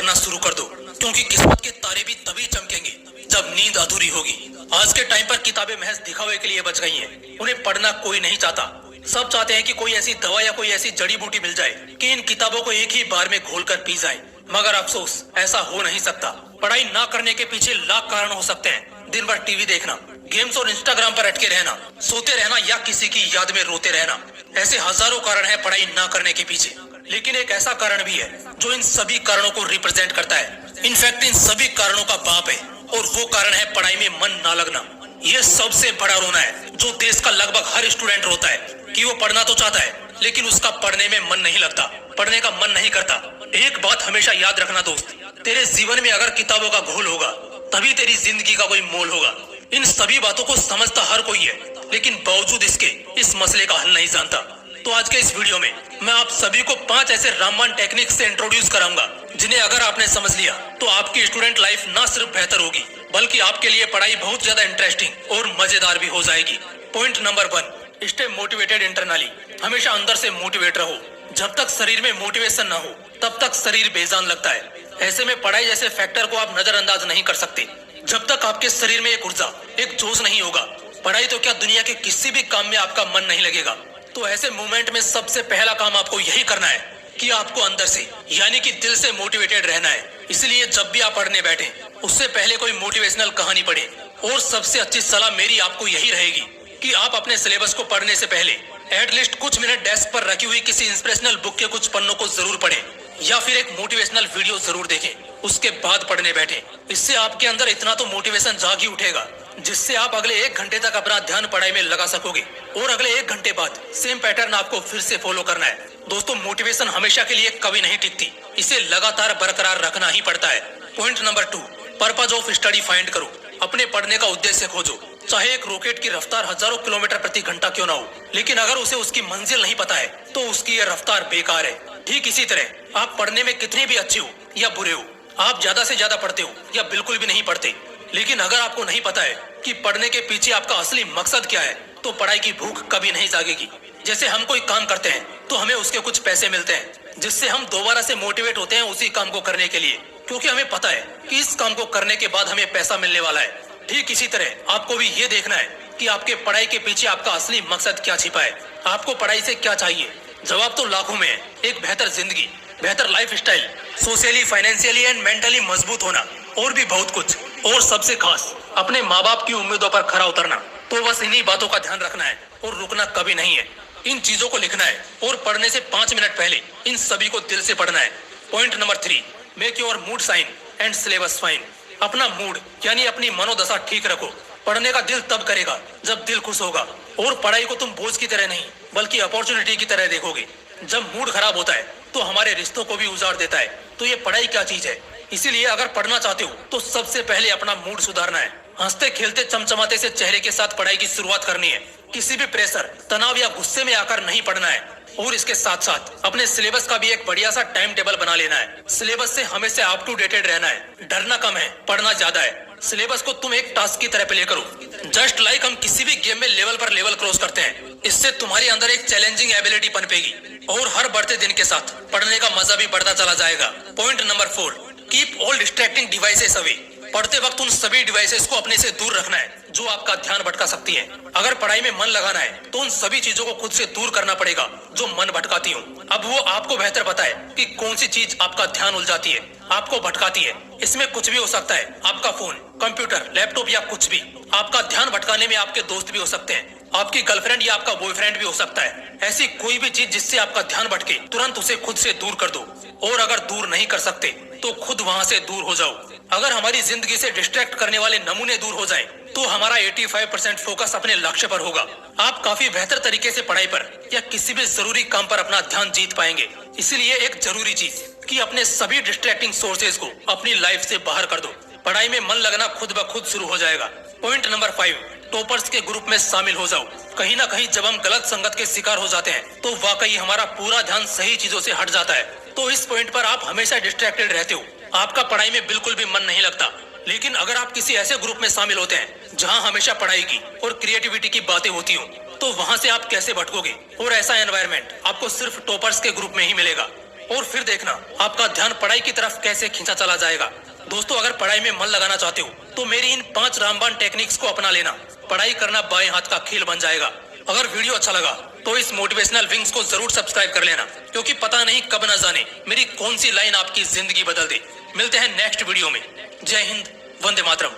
पढ़ना शुरू कर दो, क्योंकि किस्मत के तारे भी तभी चमकेंगे जब नींद अधूरी होगी। आज के टाइम पर किताबें महज दिखावे के लिए बच गई हैं। उन्हें पढ़ना कोई नहीं चाहता। सब चाहते हैं कि कोई ऐसी दवा या कोई ऐसी जड़ी बूटी मिल जाए कि इन किताबों को एक ही बार में घोलकर पी जाए। मगर अफसोस, ऐसा हो नहीं सकता। पढ़ाई ना करने के पीछे लाख कारण हो सकते हैं। दिन भर टीवी देखना, गेम्स और इंस्टाग्राम पर अटके रहना, सोते रहना या किसी की याद में रोते रहना, ऐसे हजारों कारण है पढ़ाई ना करने के पीछे। लेकिन एक ऐसा कारण भी है जो इन सभी कारणों को रिप्रेजेंट करता है। इनफैक्ट इन सभी कारणों का बाप है, और वो कारण है पढ़ाई में मन ना लगना। ये सबसे बड़ा रोना है जो देश का लगभग हर स्टूडेंट रोता है कि वो पढ़ना तो चाहता है, लेकिन उसका पढ़ने में मन नहीं लगता, पढ़ने का मन नहीं करता। एक बात हमेशा याद रखना दोस्त, तेरे जीवन में अगर किताबों का घोल होगा तभी तेरी जिंदगी का कोई मोल होगा। इन सभी बातों को समझता हर कोई है, लेकिन बावजूद इसके इस मसले का हल नहीं जानता। तो आज के इस वीडियो में मैं आप सभी को 5 ऐसे रामबाण टेक्निक से इंट्रोड्यूस कराऊंगा जिन्हें अगर आपने समझ लिया तो आपकी स्टूडेंट लाइफ न सिर्फ बेहतर होगी बल्कि आपके लिए पढ़ाई बहुत ज्यादा इंटरेस्टिंग और मजेदार भी हो जाएगी। Point number 1, stay motivated internally. हमेशा अंदर से मोटिवेट रहो। जब तक शरीर में मोटिवेशन न हो तब तक शरीर बेजान लगता है। ऐसे में पढ़ाई जैसे फैक्टर को आप नजरअंदाज नहीं कर सकते। जब तक आपके शरीर में एक ऊर्जा, एक जोश नहीं होगा, पढ़ाई तो क्या दुनिया के किसी भी काम में आपका मन नहीं लगेगा। तो ऐसे मोमेंट में सबसे पहला काम आपको यही करना है कि आपको अंदर से यानी कि दिल से मोटिवेटेड रहना है। इसलिए जब भी आप पढ़ने बैठे उससे पहले कोई मोटिवेशनल कहानी पढ़े। और सबसे अच्छी सलाह मेरी आपको यही रहेगी कि आप अपने सिलेबस को पढ़ने से पहले एटलीस्ट कुछ मिनट डेस्क पर रखी हुई किसी इंस्पिरेशनल बुक के कुछ पन्नों को जरूर पढ़ें या फिर एक मोटिवेशनल वीडियो जरूर देखें, उसके बाद पढ़ने बैठे। इससे आपके अंदर इतना तो मोटिवेशन जाग ही उठेगा जिससे आप अगले 1 घंटे तक अपना ध्यान पढ़ाई में लगा सकोगे, और अगले 1 घंटे बाद सेम पैटर्न आपको फिर से फॉलो करना है। दोस्तों, मोटिवेशन हमेशा के लिए कभी नहीं टिकती, इसे लगातार बरकरार रखना ही पड़ता है। Point number 2, purpose of study find करो। अपने पढ़ने का उद्देश्य खोजो। चाहे एक रॉकेट की रफ्तार हजारों किलोमीटर प्रति घंटा क्यों ना हो, लेकिन अगर उसे उसकी मंजिल नहीं पता है तो उसकी ये रफ्तार बेकार है। ठीक इसी तरह आप पढ़ने में कितने भी अच्छे हो या बुरे हो, आप ज्यादा से ज्यादा पढ़ते हो या बिल्कुल भी नहीं पढ़ते, लेकिन अगर आपको नहीं पता है कि पढ़ने के पीछे आपका असली मकसद क्या है तो पढ़ाई की भूख कभी नहीं जागेगी। जैसे हम कोई काम करते हैं तो हमें उसके कुछ पैसे मिलते हैं जिससे हम दोबारा से मोटिवेट होते हैं उसी काम को करने के लिए, क्योंकि हमें पता है कि इस काम को करने के बाद हमें पैसा मिलने वाला है। ठीक इसी तरह आपको भी ये देखना है कि आपके पढ़ाई के पीछे आपका असली मकसद क्या छिपा है। आपको पढ़ाई से क्या चाहिए? जवाब तो लाखों में है। एक बेहतर जिंदगी, बेहतर life style, socially, financially and mentally मजबूत होना, और भी बहुत कुछ। और सबसे खास अपने माँ बाप की उम्मीदों पर खरा उतरना। तो बस इन्हीं बातों का ध्यान रखना है और रुकना कभी नहीं है। इन चीजों को लिखना है और पढ़ने से 5 मिनट पहले इन सभी को दिल से पढ़ना है। Point number 3, make your mood sign and syllabus fine. अपना मूड यानी अपनी मनोदशा ठीक रखो। पढ़ने का दिल तब करेगा जब दिल खुश होगा, और पढ़ाई को तुम बोझ की तरह नहीं बल्कि अपॉर्चुनिटी की तरह देखोगे। जब मूड खराब होता है तो हमारे रिश्तों को भी उजाड़ देता है। तो ये पढ़ाई क्या चीज है? इसीलिए अगर पढ़ना चाहते हो तो सबसे पहले अपना मूड सुधारना है। हंसते खेलते चमचमाते से चेहरे के साथ पढ़ाई की शुरुआत करनी है। किसी भी प्रेशर, तनाव या गुस्से में आकर नहीं पढ़ना है। और इसके साथ साथ अपने सिलेबस का भी एक बढ़िया सा टाइम टेबल बना लेना है। सिलेबस से हमेशा अप टू डेटेड रहना है। डरना कम है, पढ़ना ज्यादा है। सिलेबस को तुम एक टास्क की तरह प्ले करो, जस्ट लाइक हम किसी भी गेम में लेवल पर लेवल क्रॉस करते हैं। इससे तुम्हारे अंदर एक चैलेंजिंग एबिलिटी पनपेगी और हर बढ़ते दिन के साथ पढ़ने का मजा भी बढ़ता चला जाएगा। Point number 4, keep all distracting devices away. पढ़ते वक्त उन सभी डिवाइसेस को अपने से दूर रखना है जो आपका ध्यान भटका सकती है। अगर पढ़ाई में मन लगाना है तो उन सभी चीजों को खुद से दूर करना पड़ेगा जो मन भटकाती हूँ। अब वो आपको बेहतर पता है कि कौन सी चीज आपका ध्यान उलझाती है, आपको भटकाती है। इसमें कुछ भी हो सकता है, आपका फोन, कंप्यूटर, लैपटॉप या कुछ भी। आपका ध्यान भटकाने में आपके दोस्त भी हो सकते हैं, आपकी गर्लफ्रेंड या आपका बॉयफ्रेंड भी हो सकता है। ऐसी कोई भी चीज जिससे आपका ध्यान भटके, तुरंत उसे खुद से दूर कर दो। और अगर दूर नहीं कर सकते तो खुद वहाँ से दूर हो जाओ। अगर हमारी जिंदगी से डिस्ट्रैक्ट करने वाले नमूने दूर हो जाएं, तो हमारा 85% फोकस अपने लक्ष्य पर होगा। आप काफी बेहतर तरीके से पढ़ाई पर या किसी भी जरूरी काम पर अपना ध्यान जीत पाएंगे। इसीलिए एक जरूरी चीज कि अपने सभी डिस्ट्रैक्टिंग सोर्सेज को अपनी लाइफ से बाहर कर दो। पढ़ाई में मन लगना खुद ब खुद शुरू हो जाएगा। पॉइंट नंबर 5, टॉपर्स के ग्रुप में शामिल हो जाओ। कहीं ना कहीं जब हम गलत संगत के शिकार हो जाते हैं तो वाकई हमारा पूरा ध्यान सही चीजों से हट जाता है। तो इस पॉइंट पर आप हमेशा डिस्ट्रैक्टेड रहते हो, आपका पढ़ाई में बिल्कुल भी मन नहीं लगता। लेकिन अगर आप किसी ऐसे ग्रुप में शामिल होते हैं जहां हमेशा पढ़ाई की और क्रिएटिविटी की बातें होती हो, तो वहां से आप कैसे भटकोगे? और ऐसा एनवायरनमेंट आपको सिर्फ टॉपर्स के ग्रुप में ही मिलेगा। और फिर देखना आपका ध्यान पढ़ाई की तरफ कैसे खींचा चला जाएगा। दोस्तों, अगर पढ़ाई में मन लगाना चाहते हो तो मेरी इन 5 रामबाण टेक्निक्स को अपना लेना। पढ़ाई करना बाएं हाथ का खेल बन जाएगा। अगर वीडियो अच्छा लगा तो इस मोटिवेशनल विंग्स को जरूर सब्सक्राइब कर लेना, क्योंकि पता नहीं कब न जाने मेरी कौन सी लाइन आपकी जिंदगी बदल दे। मिलते हैं नेक्स्ट वीडियो में। जय हिंद, वंदे मातरम।